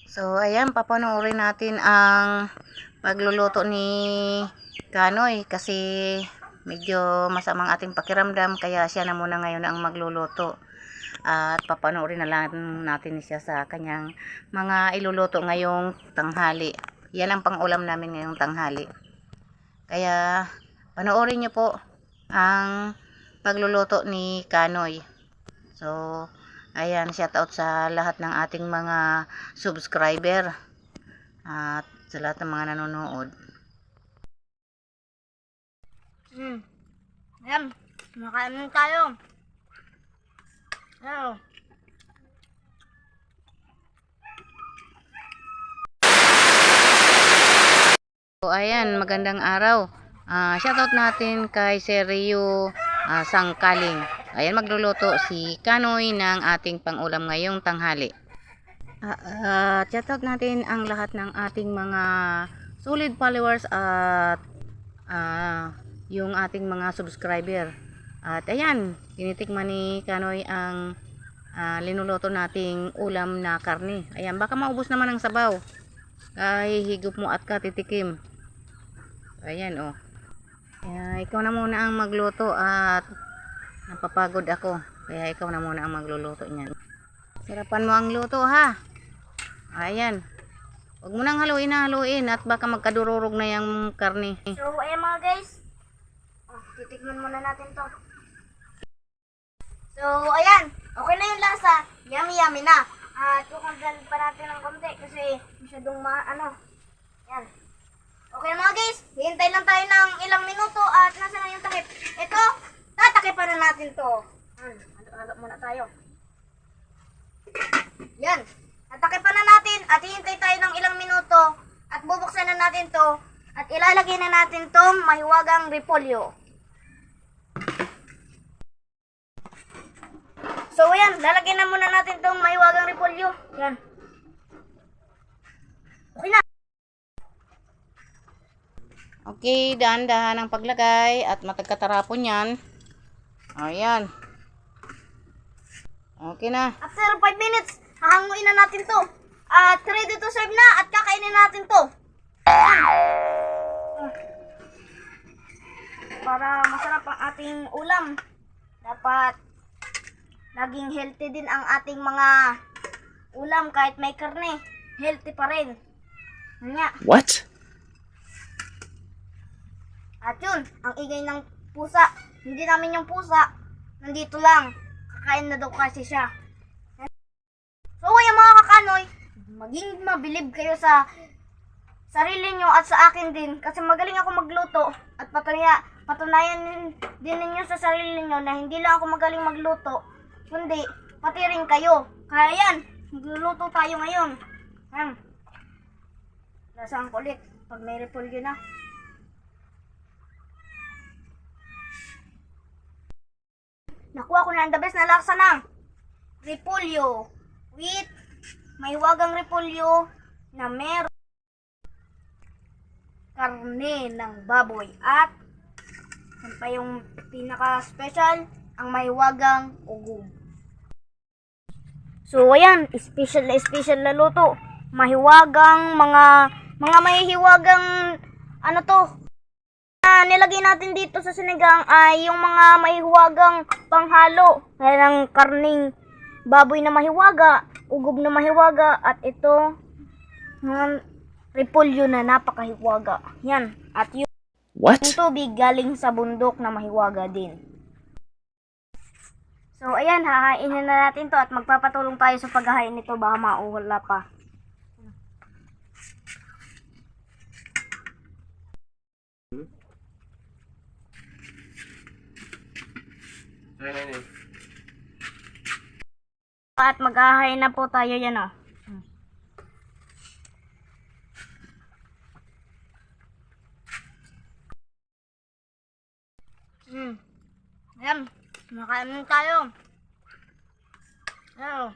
So, ayan, papanoorin natin ang pagluluto ni Kanoy kasi medyo masamang ating pakiramdam kaya siya na muna ngayon ang magluluto. At papanoorin na lang natin siya sa kanyang mga iluluto ngayong tanghali. Yan ang pang-ulam namin ngayong tanghali. Kaya panoorin niyo po ang pagluluto ni Kanoy. So, ayan, shout out sa lahat ng ating mga subscriber at sa lahat ng mga nanonood. Ayan, makain tayo. Ayan. So, ayan, magandang araw. Shoutout natin kay Sergio Sangkaling. Ayan, magluluto si Kanoy ng ating pangulam ngayong tanghali. Shoutout natin ang lahat ng ating mga solid followers at yung ating mga subscriber. At ayan, tinitikman ni Kanoy ang linuluto nating ulam na karne. Ayan, baka maubos naman ang sabaw. Higop mo at katitikim. Ayan, oh. Kaya ikaw na muna ang magluto at napapagod ako. Kaya ikaw na muna ang magluluto niyan. Sarapan mo ang luto, ha. Ayan. Huwag mo nang haluin at baka magkadururog na yung karne. So, ayan mga guys. Titikman muna natin to. So, ayan. Okay na yung lasa. Yummy na. Tukugan pa natin ng konti kasi masyadong Ayan. Okay mga guys. Hintay lang tayo ng ilang minuto at nasa na yung takip. Ito, tatakipan na natin to. Halo muna tayo. Yan. Tatakipan na natin at hihintay tayo ng ilang minuto at bubuksan na natin to at ilalagay na natin tong mahiwagang repolyo. So yan, lalagyan na muna natin tong mahiwagang repolyo. Yan. Okay na. Okay, dahan-dahan ang paglagay at matagkatarapon yan. Ayan. Okay na. After 5 minutes, hahanguin na natin to. At ready to serve na at kakainin natin to. Para masarap ang ating ulam, dapat naging healthy din ang ating mga ulam kahit may karne. Healthy pa rin. Nga. What? At yun, ang ingay ng pusa. Hindi namin yung pusa. Nandito lang. Kakain na daw kasi siya. So kaya mga kakanoy, maging mabilib kayo sa sarili nyo at sa akin din. Kasi magaling ako magluto. At patunayan din ninyo sa sarili nyo na hindi lang ako magaling magluto. Kundi, pati rin kayo. Kaya yan, magluluto tayo ngayon. Yan. Lasang kulit pag may repolyo na. Nakuha ko na ang the best na laksa ng repolyo with mahiwagang repolyo na meron karne ng baboy at yan pa yung pinaka-special, ang mahiwagang ugong. So ayan, special na luto. Mahiwagang mga mahihiwagang nilagay natin dito sa sinigang ay yung mga mahiwagang panghalo. Ayan ang karning baboy na mahiwaga, ugob na mahiwaga, at ito repolyo na napakahiwaga. Yan. At yung What? tubig galing sa bundok na mahiwaga din. So ayan, hahainin na natin to at magpapatulong tayo sa paghahain nito, baka mauhula pa. At maghahain na po tayo yan, oh. Ayan, makain tayo. Ayan.